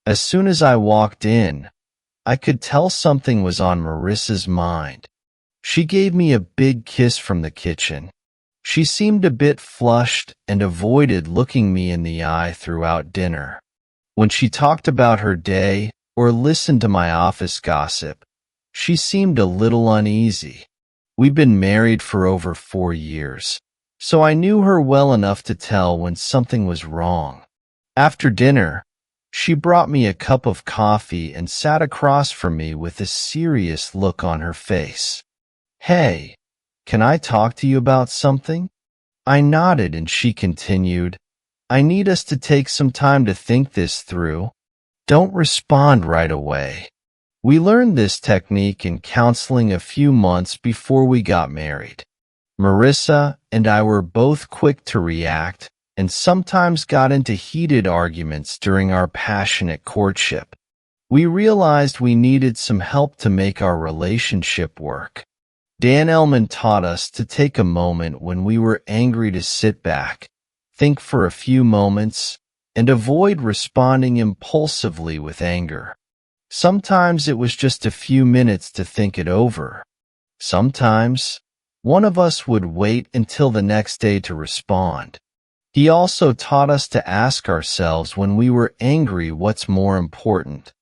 As soon as I walked in, I could tell something was on Marissa's mind. She gave me a big kiss from the kitchen. She seemed a bit flushed and avoided looking me in the eye throughout dinner. When she talked about her day or listened to my office gossip, she seemed a little uneasy. We've been married for over 4 years, so I knew her well enough to tell when something was wrong. After dinner, she brought me a cup of coffee and sat across from me with a serious look on her face. "Hey, can I talk to you about something?" I nodded and she continued, "I need us to take some time to think this through. Don't respond right away." We learned this technique in counseling a few months before we got married. Marissa and I were both quick to react and sometimes got into heated arguments during our passionate courtship. We realized we needed some help to make our relationship work. Dan Ellman taught us to take a moment when we were angry to sit back, think for a few moments, and avoid responding impulsively with anger. Sometimes it was just a few minutes to think it over. Sometimes, one of us would wait until the next day to respond. He also taught us to ask ourselves when we were angry what's more important,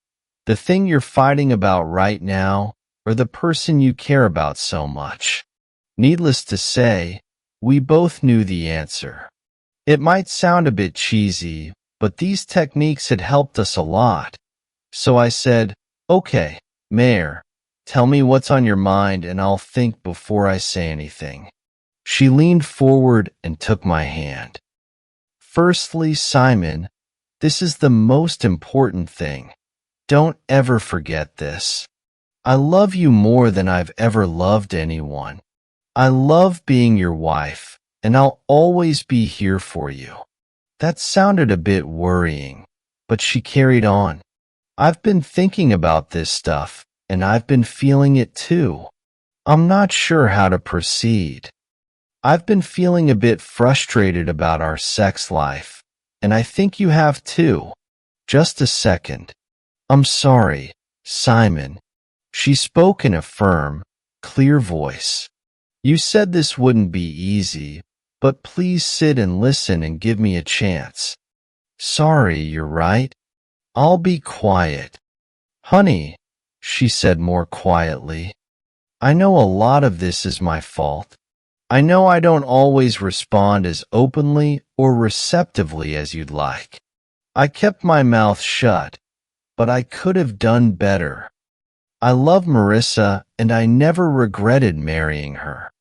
the thing you're fighting about right now or the person you care about so much. Needless to say, we both knew the answer. It might sound a bit cheesy, but these techniques had helped us a lot. So I said, "Okay, Mayor, tell me what's on your mind and I'll think before I say anything." She leaned forward and took my hand. "Firstly, Simon, this is the most important thing. Don't ever forget this. I love you more than I've ever loved anyone. I love being your wife, and I'll always be here for you." That sounded a bit worrying, but she carried on. "I've been thinking about this stuff, and I've been feeling it too. I'm not sure how to proceed. I've been feeling a bit frustrated about our sex life, and I think you have too. Just a second. I'm sorry, Simon." She spoke in a firm, clear voice. "You said this wouldn't be easy, but please sit and listen and give me a chance." "Sorry, you're right. I'll be quiet." "Honey," she said more quietly, "I know a lot of this is my fault. I know I don't always respond as openly or receptively as you'd like. I kept my mouth shut, but I could have done better. I love Marissa and I never regretted marrying her.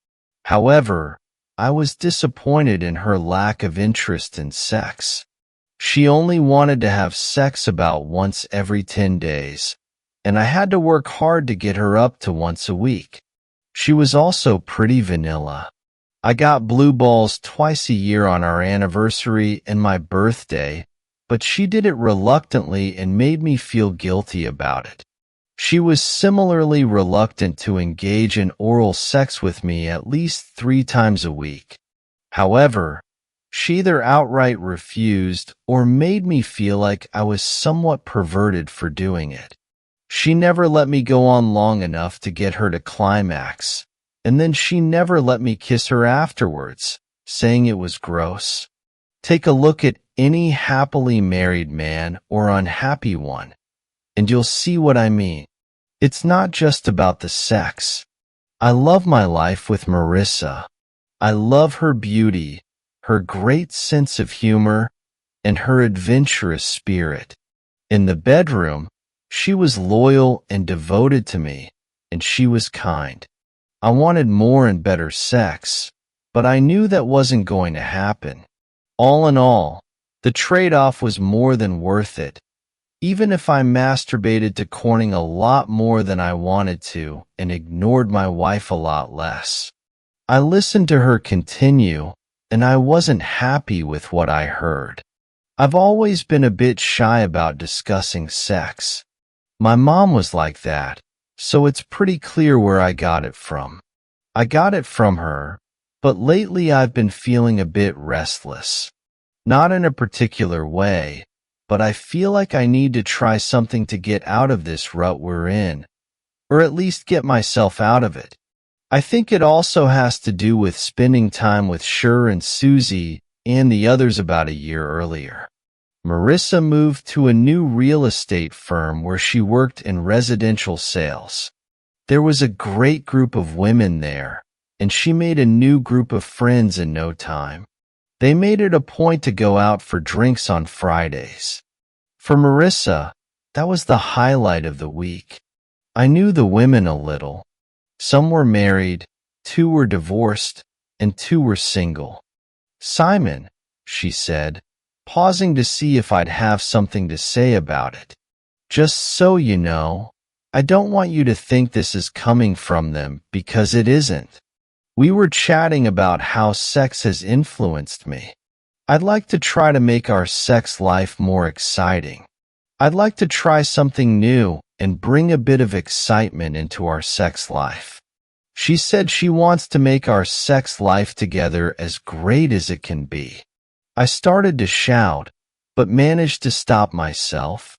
However, I was disappointed in her lack of interest in sex. She only wanted to have sex about once every 10 days, and I had to work hard to get her up to once a week. She was also pretty vanilla. I got blue balls twice a year on our anniversary and my birthday, but she did it reluctantly and made me feel guilty about it. She was similarly reluctant to engage in oral sex with me at least 3 times a week. However, she either outright refused or made me feel like I was somewhat perverted for doing it. She never let me go on long enough to get her to climax, and then she never let me kiss her afterwards, saying it was gross. Take a look at any happily married man or unhappy one, and you'll see what I mean. It's not just about the sex. I love my life with Marissa. I love her beauty, her great sense of humor, and her adventurous spirit. In the bedroom, she was loyal and devoted to me, and she was kind. I wanted more and better sex, but I knew that wasn't going to happen. All in all, the trade-off was more than worth it, even if I masturbated to corning a lot more than I wanted to and ignored my wife a lot less. I listened to her continue, and I wasn't happy with what I heard. I've always been a bit shy about discussing sex. My mom was like that, so it's pretty clear where I got it from. I got it from her, but lately I've been feeling a bit restless. Not in a particular way, but I feel like I need to try something to get out of this rut we're in, or at least get myself out of it. I think it also has to do with spending time with Sher and Susie and the others about a year earlier. Marissa moved to a new real estate firm where she worked in residential sales. There was a great group of women there, and she made a new group of friends in no time. They made it a point to go out for drinks on Fridays. For Marissa, that was the highlight of the week. I knew the women a little. Some were married, 2 were divorced, and 2 were single. "Simon," she said, pausing to see if I'd have something to say about it. "Just so you know, I don't want you to think this is coming from them, because it isn't. We were chatting about how sex has influenced me. I'd like to try to make our sex life more exciting. I'd like to try something new and bring a bit of excitement into our sex life." She said she wants to make our sex life together as great as it can be. I started to shout, but managed to stop myself.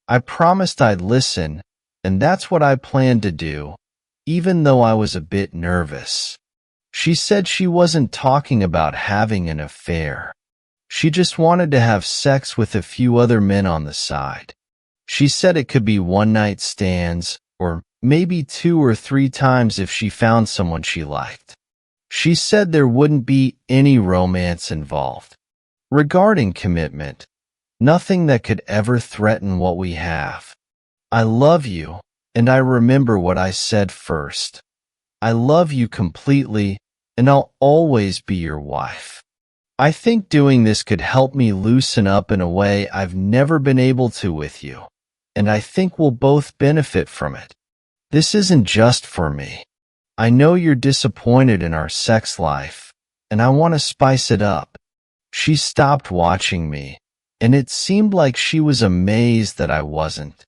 I promised I'd listen, and that's what I planned to do, even though I was a bit nervous. She said she wasn't talking about having an affair. She just wanted to have sex with a few other men on the side. She said it could be one-night stands, or maybe 2 or 3 times if she found someone she liked. She said there wouldn't be any romance involved. Regarding commitment, nothing that could ever threaten what we have. I love you, and I remember what I said first. I love you completely, and I'll always be your wife. I think doing this could help me loosen up in a way I've never been able to with you, and I think we'll both benefit from it. This isn't just for me. I know you're disappointed in our sex life, and I want to spice it up. She stopped watching me, and it seemed like she was amazed that I wasn't.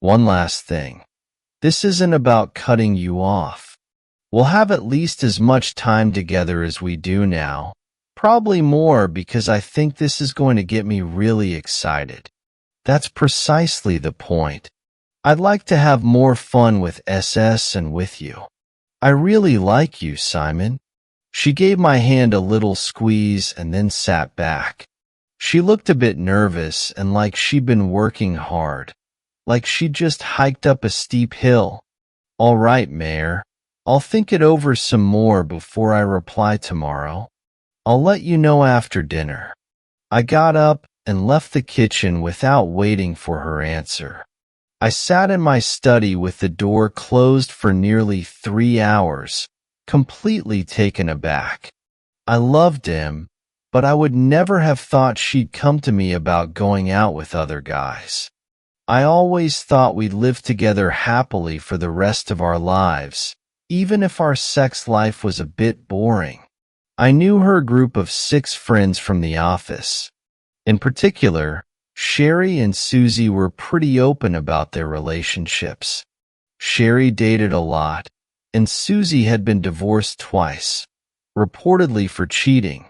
One last thing. This isn't about cutting you off. We'll have at least as much time together as we do now, probably more because I think this is going to get me really excited. That's precisely the point. I'd like to have more fun with SS and with you. I really like you, Simon. She gave my hand a little squeeze and then sat back. She looked a bit nervous and like she'd been working hard, like she'd just hiked up a steep hill. "All right, Mayor. I'll think it over some more before I reply tomorrow. I'll let you know after dinner." I got up and left the kitchen without waiting for her answer. I sat in my study with the door closed for nearly 3 hours, completely taken aback. I loved him, but I would never have thought she'd come to me about going out with other guys. I always thought we'd live together happily for the rest of our lives, even if our sex life was a bit boring. I knew her group of 6 friends from the office. In particular, Sherry and Susie were pretty open about their relationships. Sherry dated a lot, and Susie had been divorced twice, reportedly for cheating.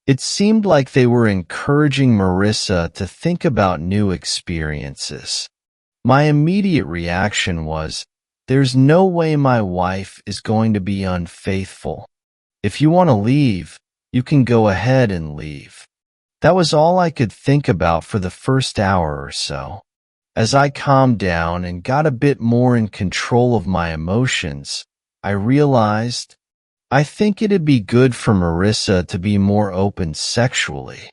It seemed like they were encouraging Marissa to think about new experiences. My immediate reaction was, there's no way my wife is going to be unfaithful. If you want to leave, you can go ahead and leave. That was all I could think about for the first hour or so. As I calmed down and got a bit more in control of my emotions, I realized, I think it'd be good for Marissa to be more open sexually.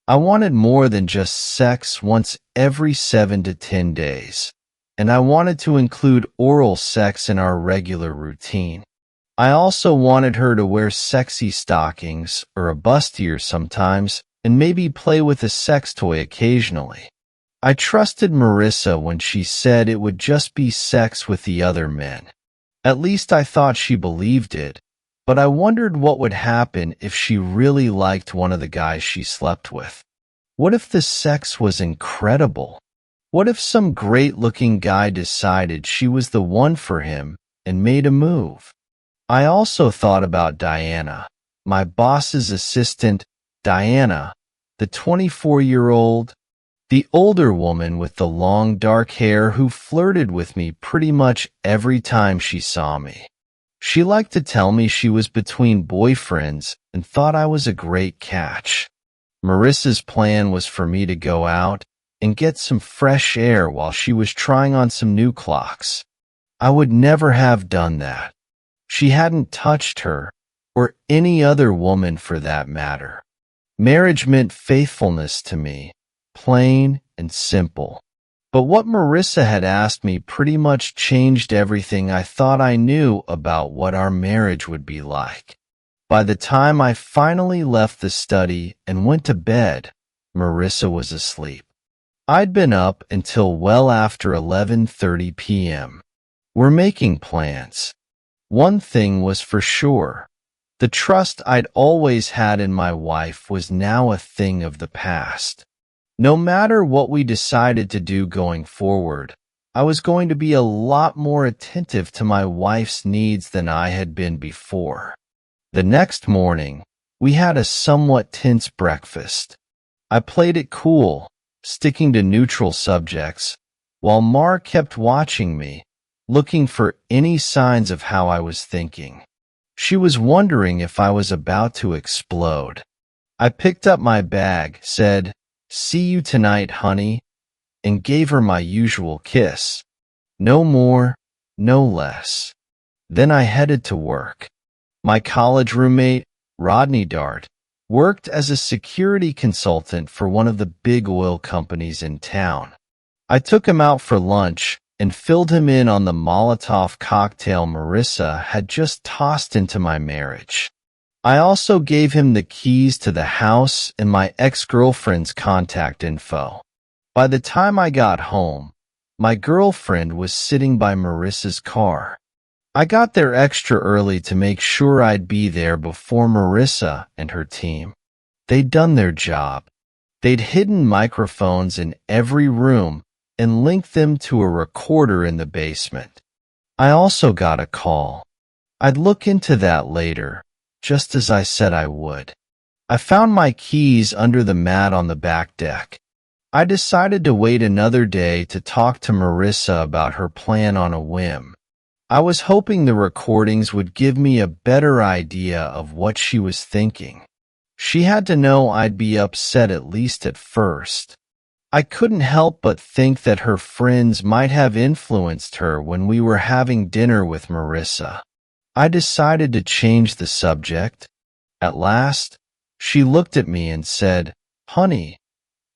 I wanted more than just sex once every 7 to 10 days, and I wanted to include oral sex in our regular routine. I also wanted her to wear sexy stockings or a bustier sometimes, and maybe play with a sex toy occasionally. I trusted Marissa when she said it would just be sex with the other men. At least I thought she believed it, but I wondered what would happen if she really liked one of the guys she slept with. What if the sex was incredible? What if some great-looking guy decided she was the one for him and made a move? I also thought about Diana, my boss's assistant, Diana, the 24-year-old. The older woman with the long dark hair who flirted with me pretty much every time she saw me. She liked to tell me she was between boyfriends and thought I was a great catch. Marissa's plan was for me to go out and get some fresh air while she was trying on some new clocks. I would never have done that. She hadn't touched her, or any other woman for that matter. Marriage meant faithfulness to me, plain and simple. But what Marissa had asked me pretty much changed everything I thought I knew about what our marriage would be like. By the time I finally left the study and went to bed, Marissa was asleep. I'd been up until well after 11:30 p.m. We're making plans. One thing was for sure. The trust I'd always had in my wife was now a thing of the past. No matter what we decided to do going forward, I was going to be a lot more attentive to my wife's needs than I had been before. The next morning, we had a somewhat tense breakfast. I played it cool, sticking to neutral subjects, while Mar kept watching me, looking for any signs of how I was thinking. She was wondering if I was about to explode. I picked up my bag, said, "See you tonight, honey," and gave her my usual kiss. No more, no less. Then I headed to work. My college roommate, Rodney Dart, worked as a security consultant for one of the big oil companies in town. I took him out for lunch and filled him in on the Molotov cocktail Marissa had just tossed into my marriage. I also gave him the keys to the house and my ex-girlfriend's contact info. By the time I got home, my girlfriend was sitting by Marissa's car. I got there extra early to make sure I'd be there before Marissa and her team. They'd done their job. They'd hidden microphones in every room and linked them to a recorder in the basement. I also got a call. I'd look into that later, just as I said I would. I found my keys under the mat on the back deck. I decided to wait another day to talk to Marissa about her plan on a whim. I was hoping the recordings would give me a better idea of what she was thinking. She had to know I'd be upset at least at first. I couldn't help but think that her friends might have influenced her when we were having dinner with Marissa. I decided to change the subject. At last, she looked at me and said, "Honey,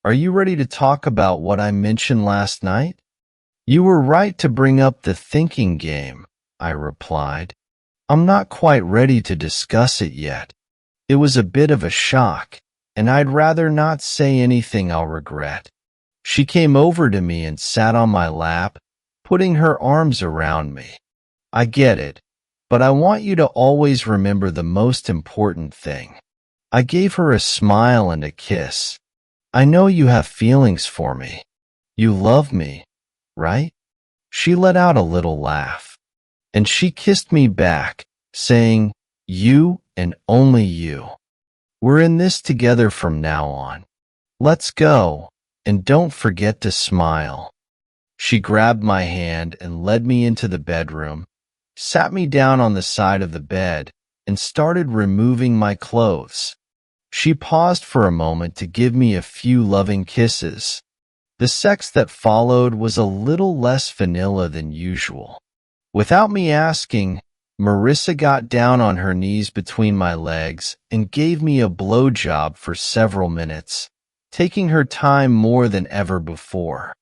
are you ready to talk about what I mentioned last night?" "You were right to bring up the thinking game," I replied. "I'm not quite ready to discuss it yet. It was a bit of a shock, and I'd rather not say anything I'll regret." She came over to me and sat on my lap, putting her arms around me. "I get it, but I want you to always remember the most important thing." I gave her a smile and a kiss. "I know you have feelings for me. You love me, right?" She let out a little laugh, and she kissed me back, saying, "You and only you. We're in this together from now on. Let's go, and don't forget to smile." She grabbed my hand and led me into the bedroom, sat me down on the side of the bed, and started removing my clothes. She paused for a moment to give me a few loving kisses. The sex that followed was a little less vanilla than usual. Without me asking, Marissa got down on her knees between my legs and gave me a blowjob for several minutes, taking her time more than ever before.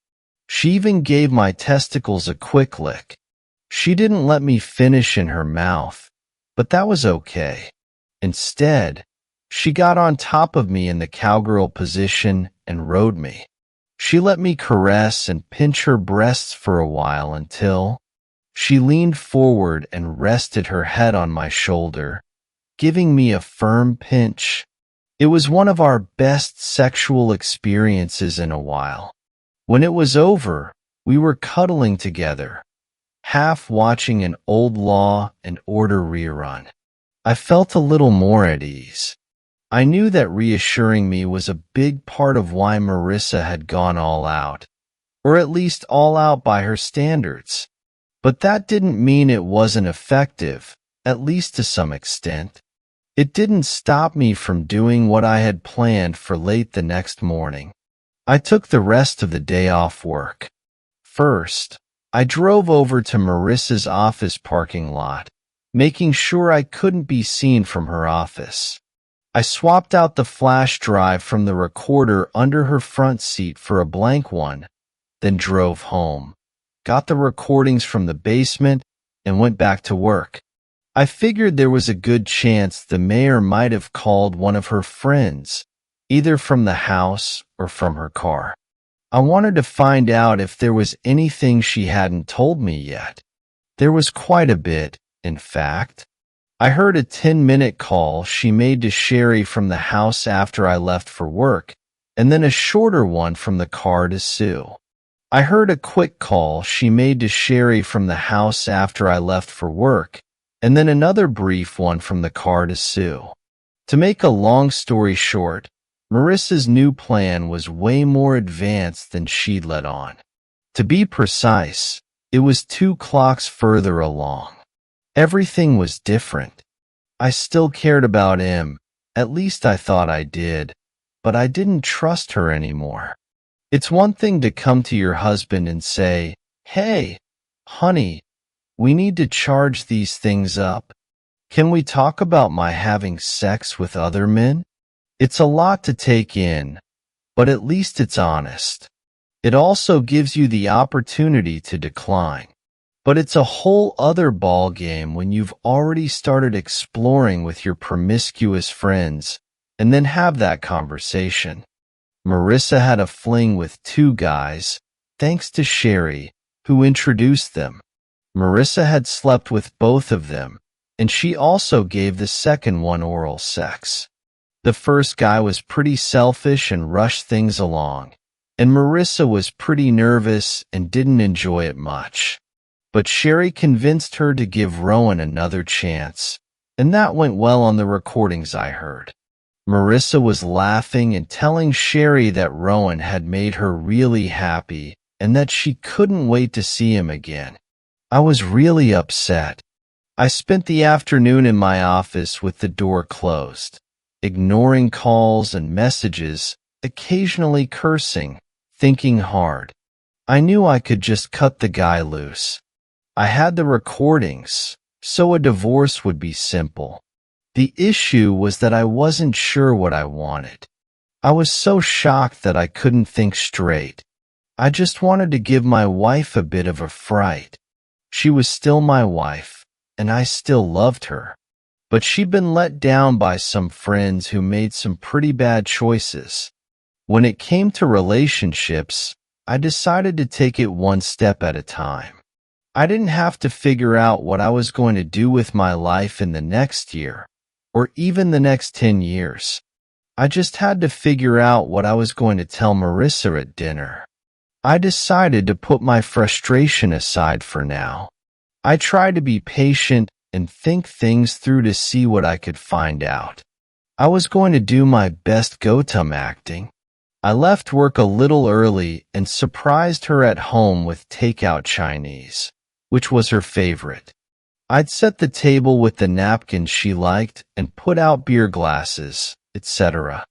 She even gave my testicles a quick lick. She didn't let me finish in her mouth, but that was okay. Instead, she got on top of me in the cowgirl position and rode me. She let me caress and pinch her breasts for a while until she leaned forward and rested her head on my shoulder, giving me a firm pinch. It was one of our best sexual experiences in a while. When it was over, we were cuddling together, half watching an old Law and Order rerun. I felt a little more at ease. I knew that reassuring me was a big part of why Marissa had gone all out, or at least all out by her standards. But that didn't mean it wasn't effective, at least to some extent. It didn't stop me from doing what I had planned for late the next morning. I took the rest of the day off work. First, I drove over to Marissa's office parking lot, making sure I couldn't be seen from her office. I swapped out the flash drive from the recorder under her front seat for a blank one, then drove home, got the recordings from the basement, and went back to work. I figured there was a good chance the mayor might have called one of her friends, either from the house or from her car. I wanted to find out if there was anything she hadn't told me yet. There was quite a bit, in fact. I heard a 10-minute call she made to Sherry from the house after I left for work, and then a shorter one from the car to Sue. I heard a quick call she made to Sherry from the house after I left for work, and then another brief one from the car to Sue. To make a long story short, Marissa's new plan was way more advanced than she'd let on. To be precise, it was 2 clocks further along. Everything was different. I still cared about him, at least I thought I did, but I didn't trust her anymore. It's one thing to come to your husband and say, "Hey, honey, we need to charge these things up. Can we talk about my having sex with other men?" It's a lot to take in, but at least it's honest. It also gives you the opportunity to decline. But it's a whole other ballgame when you've already started exploring with your promiscuous friends and then have that conversation. Marissa had a fling with 2 guys, thanks to Sherry, who introduced them. Marissa had slept with both of them, and she also gave the second one oral sex. The first guy was pretty selfish and rushed things along, and Marissa was pretty nervous and didn't enjoy it much. But Sherry convinced her to give Rowan another chance, and that went well on the recordings I heard. Marissa was laughing and telling Sherry that Rowan had made her really happy and that she couldn't wait to see him again. I was really upset. I spent the afternoon in my office with the door closed, ignoring calls and messages, occasionally cursing, thinking hard. I knew I could just cut the guy loose. I had the recordings, so a divorce would be simple. The issue was that I wasn't sure what I wanted. I was so shocked that I couldn't think straight. I just wanted to give my wife a bit of a fright. She was still my wife, and I still loved her. But she'd been let down by some friends who made some pretty bad choices. When it came to relationships, I decided to take it one step at a time. I didn't have to figure out what I was going to do with my life in the next year, or even the next 10 years. I just had to figure out what I was going to tell Marissa at dinner. I decided to put my frustration aside for now. I tried to be patient and think things through to see what I could find out. I was going to do my best Gautam acting. I left work a little early and surprised her at home with takeout Chinese, which was her favorite. I'd set the table with the napkins she liked and put out beer glasses, etc.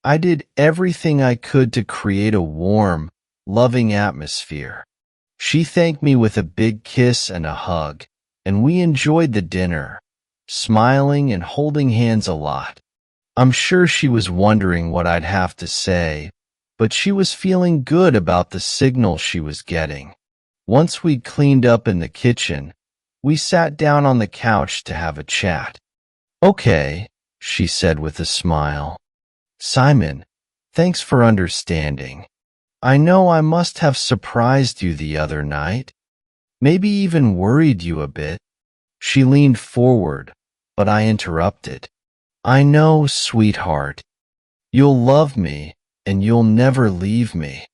I did everything I could to create a warm, loving atmosphere. She thanked me with a big kiss and a hug, and we enjoyed the dinner, smiling and holding hands a lot. I'm sure she was wondering what I'd have to say, but she was feeling good about the signal she was getting. Once we'd cleaned up in the kitchen, we sat down on the couch to have a chat. "Okay," she said with a smile. "Simon, thanks for understanding. I know I must have surprised you the other night, maybe even worried you a bit." She leaned forward, but I interrupted. "I know, sweetheart. You'll love me, and you'll never leave me."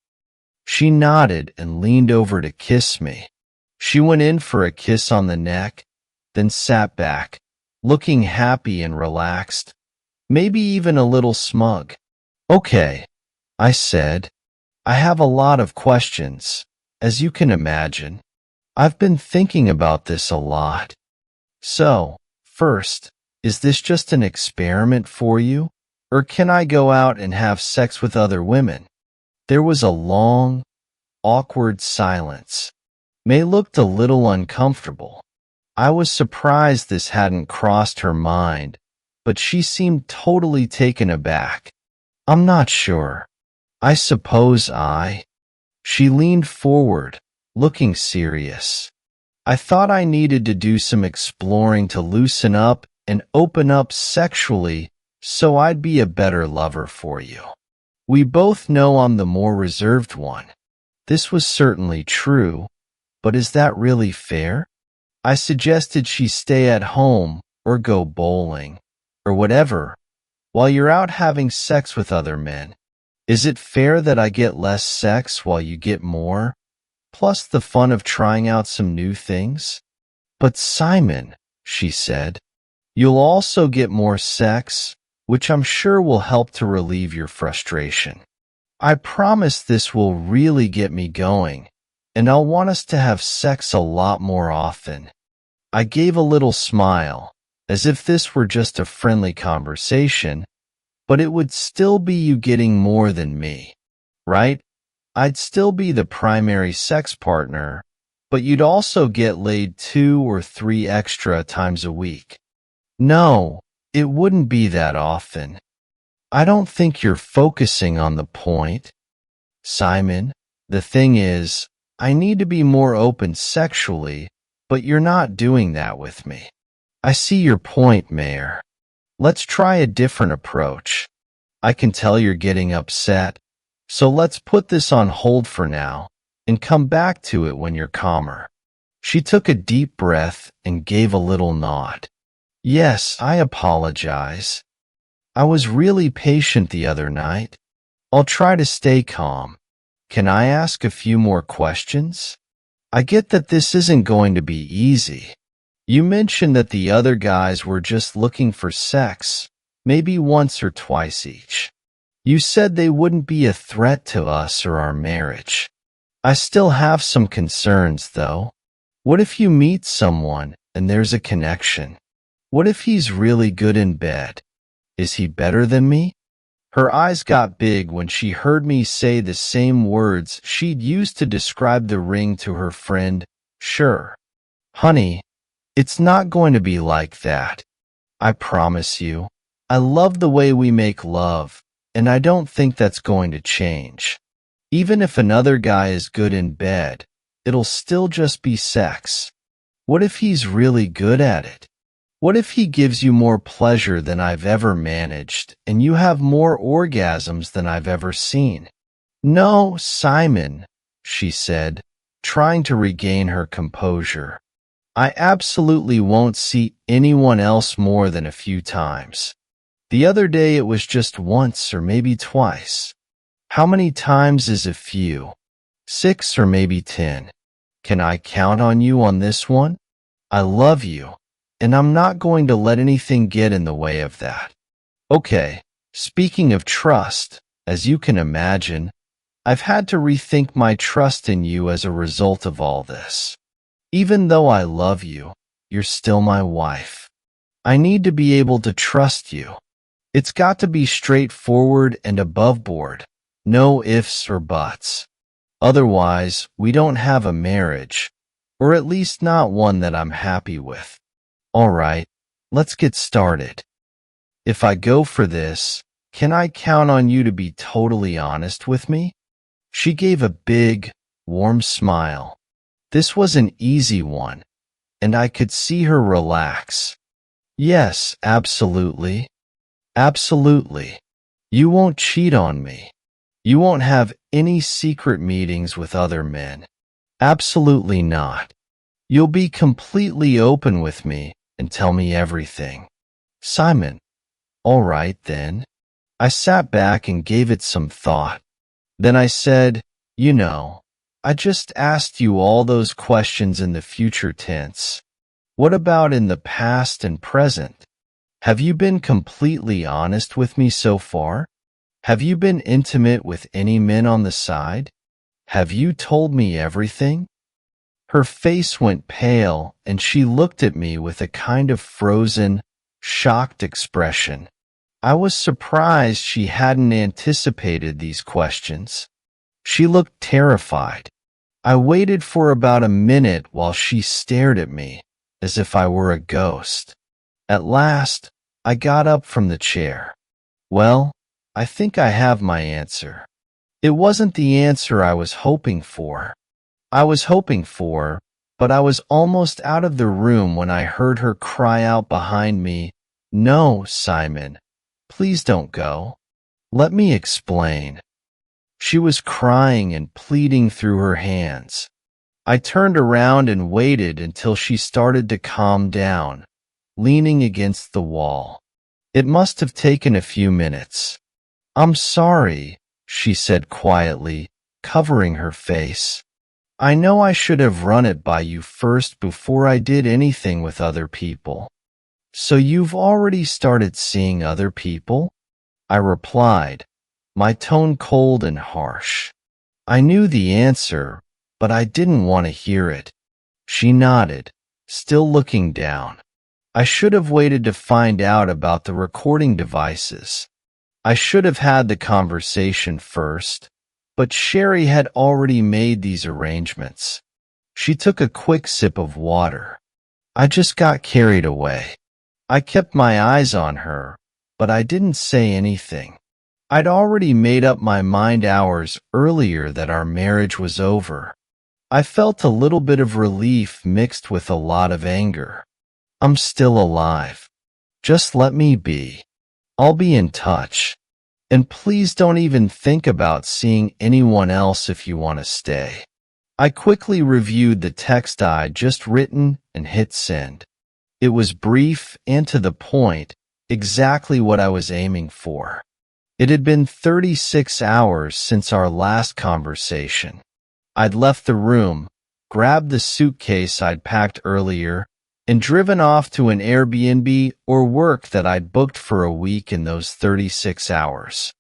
She nodded and leaned over to kiss me. She went in for a kiss on the neck, then sat back, looking happy and relaxed. maybe even a little smug. Okay, I said. I have a lot of questions, as you can imagine. I've been thinking about this a lot. So, first, is this just an experiment for you? Or can I go out and have sex with other women? There was a long, awkward silence. May looked a little uncomfortable. I was surprised this hadn't crossed her mind, but she seemed totally taken aback. I'm not sure. I suppose She leaned forward, looking serious. I thought I needed to do some exploring to loosen up and open up sexually so I'd be a better lover for you. We both know I'm the more reserved one. This was certainly true, but is that really fair? I suggested she stay at home or go bowling, or whatever, while you're out having sex with other men. Is it fair that I get less sex while you get more, plus the fun of trying out some new things? But Simon, she said, you'll also get more sex, which I'm sure will help to relieve your frustration. I promise this will really get me going, and I'll want us to have sex a lot more often. I gave a little smile, as if this were just a friendly conversation, but it would still be you getting more than me, right? I'd still be the primary sex partner, but you'd also get laid 2 or 3 extra times a week. No, it wouldn't be that often. I don't think you're focusing on the point. Simon, the thing is, I need to be more open sexually, but you're not doing that with me. I see your point, Mayor. Let's try a different approach. I can tell you're getting upset, so let's put this on hold for now and come back to it when you're calmer. She took a deep breath and gave a little nod. Yes, I apologize. I was really patient the other night. I'll try to stay calm. Can I ask a few more questions? I get that this isn't going to be easy. You mentioned that the other guys were just looking for sex, maybe once or twice each. You said they wouldn't be a threat to us or our marriage. I still have some concerns, though. What if you meet someone and there's a connection? What if he's really good in bed? Is he better than me? Her eyes got big when she heard me say the same words she'd used to describe the ring to her friend. Sure. Honey, it's not going to be like that. I promise you. I love the way we make love, and I don't think that's going to change. Even if another guy is good in bed, it'll still just be sex. What if he's really good at it? What if he gives you more pleasure than I've ever managed, and you have more orgasms than I've ever seen? No, Simon, she said, trying to regain her composure. I absolutely won't see anyone else more than a few times. The other day it was just once or maybe twice. How many times is a few? 6 or maybe 10. Can I count on you on this one? I love you, and I'm not going to let anything get in the way of that. Okay, speaking of trust, as you can imagine, I've had to rethink my trust in you as a result of all this. Even though I love you, you're still my wife. I need to be able to trust you. It's got to be straightforward and above board, no ifs or buts. Otherwise, we don't have a marriage, or at least not one that I'm happy with. All right, let's get started. If I go for this, can I count on you to be totally honest with me? She gave a big, warm smile. This was an easy one, and I could see her relax. Yes, absolutely. Absolutely. You won't cheat on me. You won't have any secret meetings with other men. Absolutely not. You'll be completely open with me and tell me everything. Simon. All right, then. I sat back and gave it some thought. Then I said, I just asked you all those questions in the future tense. What about in the past and present? Have you been completely honest with me so far? Have you been intimate with any men on the side? Have you told me everything?" Her face went pale, and she looked at me with a kind of frozen, shocked expression. I was surprised she hadn't anticipated these questions. She looked terrified. I waited for about a minute while she stared at me, as if I were a ghost. At last, I got up from the chair. "Well, I think I have my answer." It wasn't the answer I was hoping for. But I was almost out of the room when I heard her cry out behind me, "No, Simon, please don't go. Let me explain." She was crying and pleading through her hands. I turned around and waited until she started to calm down, leaning against the wall. It must have taken a few minutes. "I'm sorry," she said quietly, covering her face. "I know I should have run it by you first before I did anything with other people." "So you've already started seeing other people?" I replied, my tone cold and harsh. I knew the answer, but I didn't want to hear it. She nodded, still looking down. I should have waited to find out about the recording devices. I should have had the conversation first, but Sherry had already made these arrangements. She took a quick sip of water. I just got carried away. I kept my eyes on her, but I didn't say anything. I'd already made up my mind hours earlier that our marriage was over. I felt a little bit of relief mixed with a lot of anger. I'm still alive. Just let me be. I'll be in touch. And please don't even think about seeing anyone else if you want to stay. I quickly reviewed the text I'd just written and hit send. It was brief and to the point, exactly what I was aiming for. It had been 36 hours since our last conversation. I'd left the room, grabbed the suitcase I'd packed earlier, and driven off to an Airbnb or work that I'd booked for a week in those 36 hours.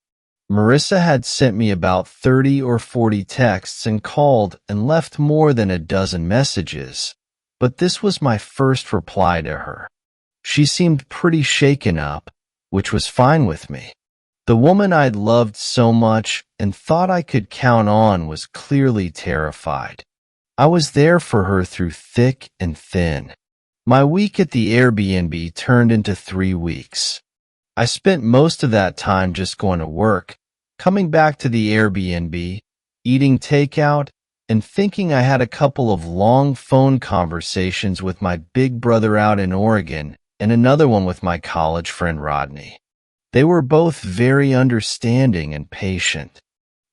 Marissa had sent me about 30 or 40 texts and called and left more than a dozen messages, but this was my first reply to her. She seemed pretty shaken up, which was fine with me. The woman I'd loved so much and thought I could count on was clearly terrified. I was there for her through thick and thin. My week at the Airbnb turned into 3 weeks. I spent most of that time just going to work, coming back to the Airbnb, eating takeout, and thinking I had a couple of long phone conversations with my big brother out in Oregon and another one with my college friend Rodney. They were both very understanding and patient.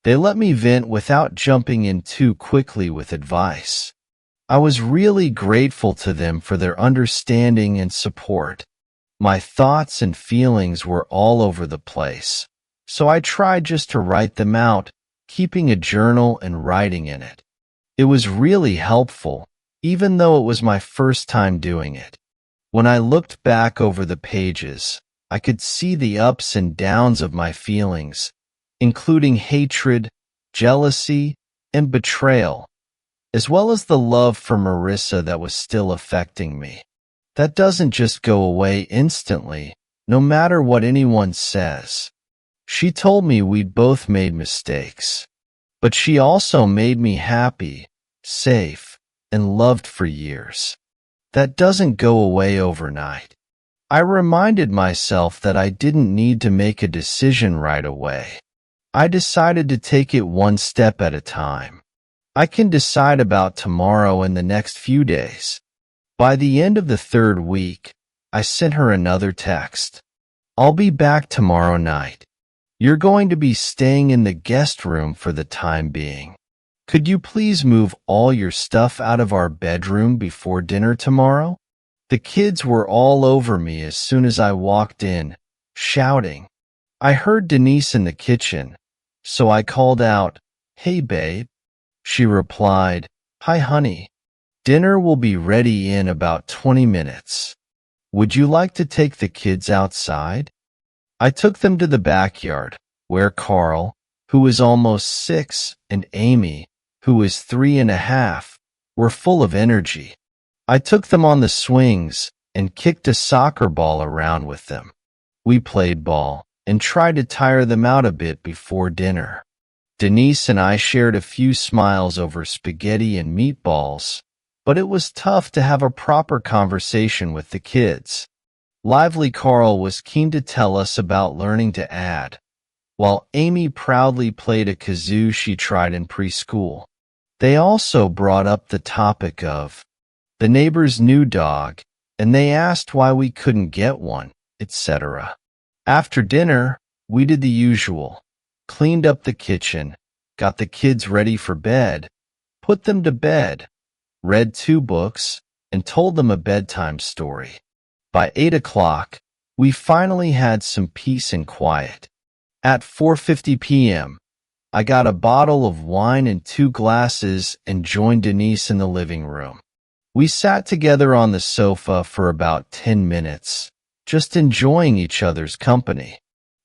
They let me vent without jumping in too quickly with advice. I was really grateful to them for their understanding and support. My thoughts and feelings were all over the place, so I tried just to write them out, keeping a journal and writing in it. It was really helpful, even though it was my first time doing it. When I looked back over the pages, I could see the ups and downs of my feelings, including hatred, jealousy, and betrayal, as well as the love for Marissa that was still affecting me. That doesn't just go away instantly, no matter what anyone says. She told me we'd both made mistakes, but she also made me happy, safe, and loved for years. That doesn't go away overnight. I reminded myself that I didn't need to make a decision right away. I decided to take it one step at a time. I can decide about tomorrow and the next few days. By the end of the 3rd week, I sent her another text. "I'll be back tomorrow night. You're going to be staying in the guest room for the time being. Could you please move all your stuff out of our bedroom before dinner tomorrow?" The kids were all over me as soon as I walked in, shouting. I heard Denise in the kitchen, so I called out, "Hey, babe." She replied, "Hi, honey. Dinner will be ready in about 20 minutes. Would you like to take the kids outside? I took them to the backyard, where Carl, who was almost 6, and Amy, who was 3.5, were full of energy. I took them on the swings and kicked a soccer ball around with them. We played ball and tried to tire them out a bit before dinner. Denise and I shared a few smiles over spaghetti and meatballs, but it was tough to have a proper conversation with the kids. Lively Carl was keen to tell us about learning to add, while Amy proudly played a kazoo she tried in preschool. They also brought up the topic of the neighbor's new dog, and they asked why we couldn't get one, etc. After dinner, we did the usual, cleaned up the kitchen, got the kids ready for bed, put them to bed, read 2 books, and told them a bedtime story. By 8 o'clock, we finally had some peace and quiet. At 4:50 p.m., I got a bottle of wine and 2 glasses and joined Denise in the living room. We sat together on the sofa for about 10 minutes, just enjoying each other's company.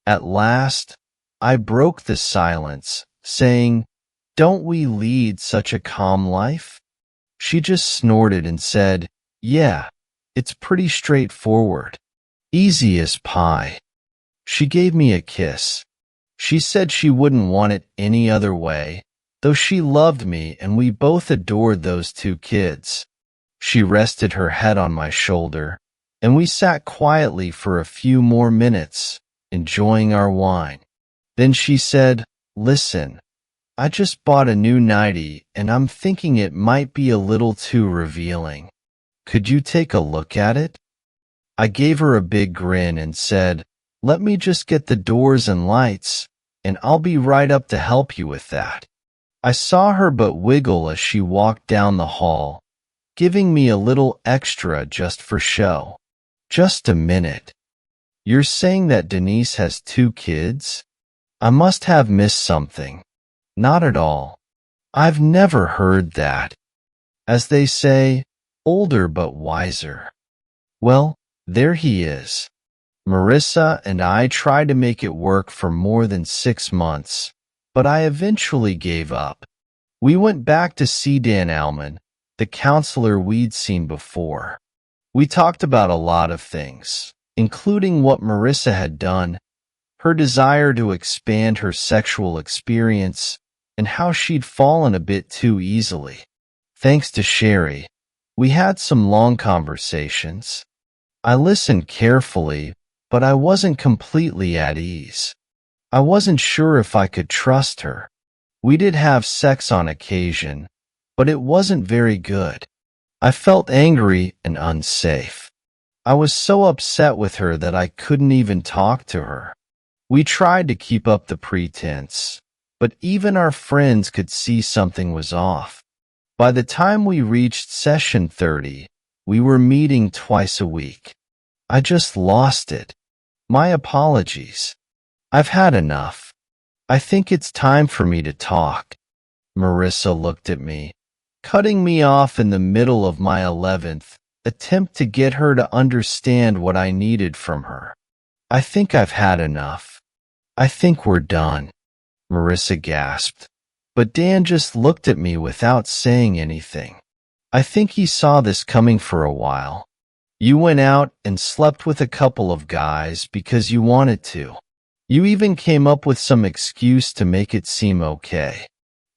At last, I broke the silence, saying, "Don't we lead such a calm life?" She just snorted and said, "Yeah, it's pretty straightforward. Easy as pie." She gave me a kiss. She said she wouldn't want it any other way, though she loved me and we both adored those 2 kids. She rested her head on my shoulder, and we sat quietly for a few more minutes, enjoying our wine. Then she said, "Listen, I just bought a new nightie and I'm thinking it might be a little too revealing. Could you take a look at it?" I gave her a big grin and said, "Let me just get the doors and lights, and I'll be right up to help you with that." I saw her but wiggle as she walked down the hall, giving me a little extra just for show. "Just a minute. You're saying that Denise has 2 kids? I must have missed something." "Not at all. I've never heard that. As they say, older but wiser." Well, there he is. Marissa and I tried to make it work for more than 6 months, but I eventually gave up. We went back to see Dan Alman, the counselor we'd seen before. We talked about a lot of things, including what Marissa had done, her desire to expand her sexual experience, and how she'd fallen a bit too easily. Thanks to Sherry, we had some long conversations. I listened carefully, but I wasn't completely at ease. I wasn't sure if I could trust her. We did have sex on occasion, but it wasn't very good. I felt angry and unsafe. I was so upset with her that I couldn't even talk to her. We tried to keep up the pretense, but even our friends could see something was off. By the time we reached session 30, we were meeting twice a week. I just lost it. My apologies. I've had enough. I think it's time for me to talk. Marissa looked at me, cutting me off in the middle of my 11th attempt to get her to understand what I needed from her. "I think I've had enough. I think we're done," Marissa gasped. But Dan just looked at me without saying anything. "I think he saw this coming for a while. You went out and slept with a couple of guys because you wanted to. You even came up with some excuse to make it seem okay.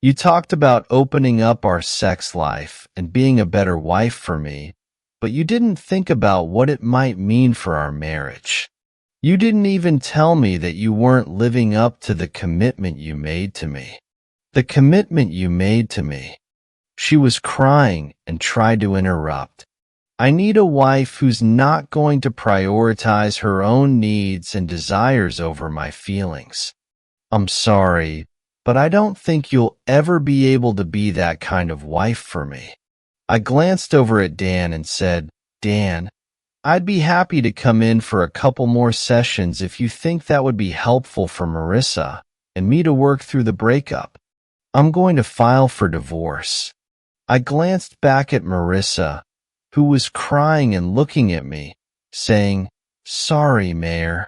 You talked about opening up our sex life and being a better wife for me, but you didn't think about what it might mean for our marriage. You didn't even tell me that you weren't living up to the commitment you made to me. The commitment you made to me." She was crying and tried to interrupt. "I need a wife who's not going to prioritize her own needs and desires over my feelings. I'm sorry, but I don't think you'll ever be able to be that kind of wife for me." I glanced over at Dan and said, "Dan, I'd be happy to come in for a couple more sessions if you think that would be helpful for Marissa and me to work through the breakup. I'm going to file for divorce." I glanced back at Marissa, who was crying and looking at me, saying, "Sorry, Mayor."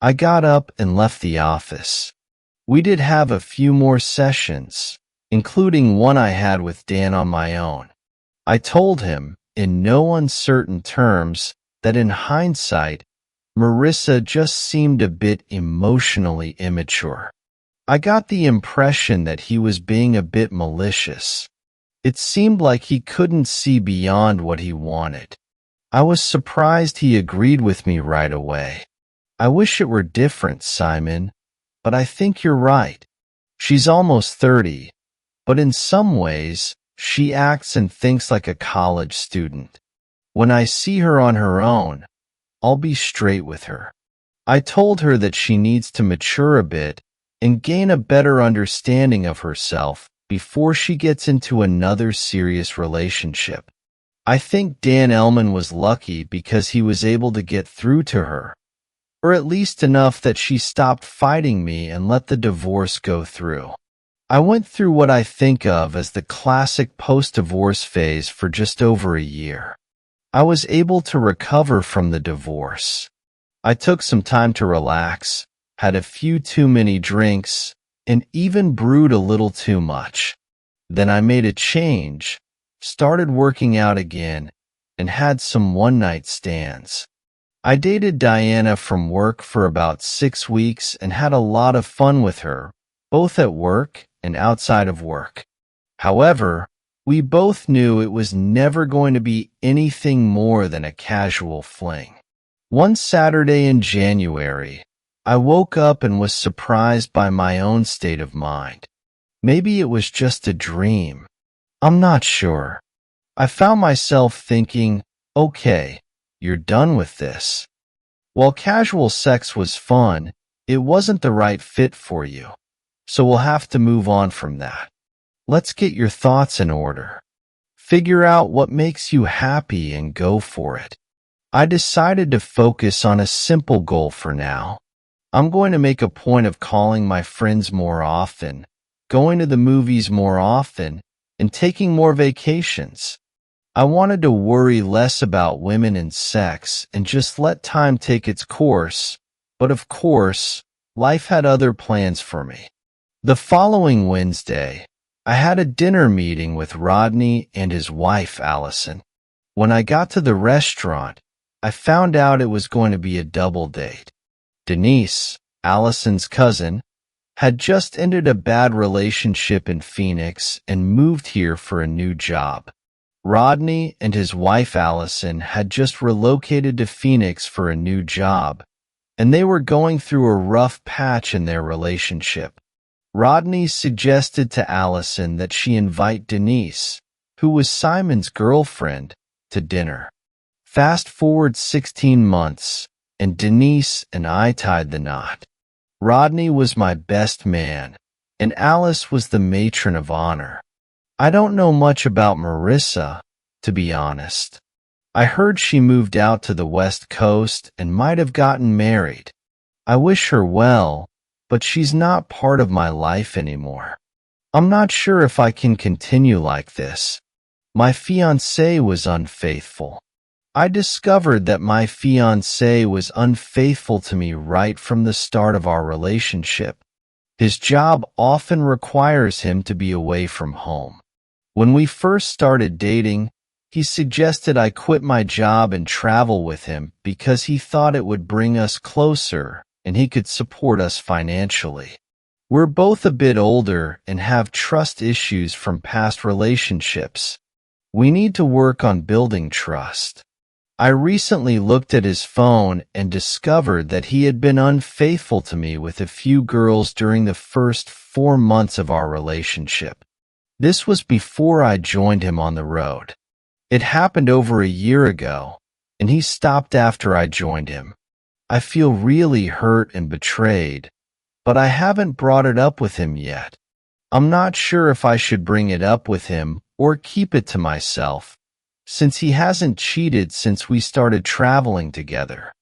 I got up and left the office. We did have a few more sessions, including one I had with Dan on my own. I told him, in no uncertain terms, that in hindsight, Marissa just seemed a bit emotionally immature. I got the impression that he was being a bit malicious. It seemed like he couldn't see beyond what he wanted. I was surprised he agreed with me right away. "I wish it were different, Simon, but I think you're right. She's almost 30, but in some ways, she acts and thinks like a college student. When I see her on her own, I'll be straight with her." I told her that she needs to mature a bit and gain a better understanding of herself before she gets into another serious relationship. I think Dan Ellman was lucky because he was able to get through to her, or at least enough that she stopped fighting me and let the divorce go through. I went through what I think of as the classic post-divorce phase for just over a year. I was able to recover from the divorce. I took some time to relax, had a few too many drinks, and even brewed a little too much. Then I made a change, started working out again, and had some one-night stands. I dated Diana from work for about 6 weeks and had a lot of fun with her, both at work and outside of work. However, we both knew it was never going to be anything more than a casual fling. One Saturday in January, I woke up and was surprised by my own state of mind. Maybe it was just a dream. I'm not sure. I found myself thinking, okay, you're done with this. While casual sex was fun, it wasn't the right fit for you. So we'll have to move on from that. Let's get your thoughts in order. Figure out what makes you happy and go for it. I decided to focus on a simple goal for now. I'm going to make a point of calling my friends more often, going to the movies more often, and taking more vacations. I wanted to worry less about women and sex and just let time take its course, but of course, life had other plans for me. The following Wednesday, I had a dinner meeting with Rodney and his wife, Allison. When I got to the restaurant, I found out it was going to be a double date. Denise, Allison's cousin, had just ended a bad relationship in Phoenix and moved here for a new job. Rodney and his wife, Allison, had just relocated to Phoenix for a new job, and they were going through a rough patch in their relationship. Rodney suggested to Allison that she invite Denise, who was Simon's girlfriend, to dinner. Fast forward 16 months, and Denise and I tied the knot. Rodney was my best man, and Alice was the matron of honor. I don't know much about Marissa, to be honest. I heard she moved out to the West Coast and might have gotten married. I wish her well, but she's not part of my life anymore. I'm not sure if I can continue like this. My fiancé was unfaithful. I discovered that my fiancé was unfaithful to me right from the start of our relationship. His job often requires him to be away from home. When we first started dating, he suggested I quit my job and travel with him because he thought it would bring us closer and he could support us financially. We're both a bit older and have trust issues from past relationships. We need to work on building trust. I recently looked at his phone and discovered that he had been unfaithful to me with a few girls during the first 4 months of our relationship. This was before I joined him on the road. It happened over a year ago, and he stopped after I joined him. I feel really hurt and betrayed, but I haven't brought it up with him yet. I'm not sure if I should bring it up with him or keep it to myself, since he hasn't cheated since we started traveling together.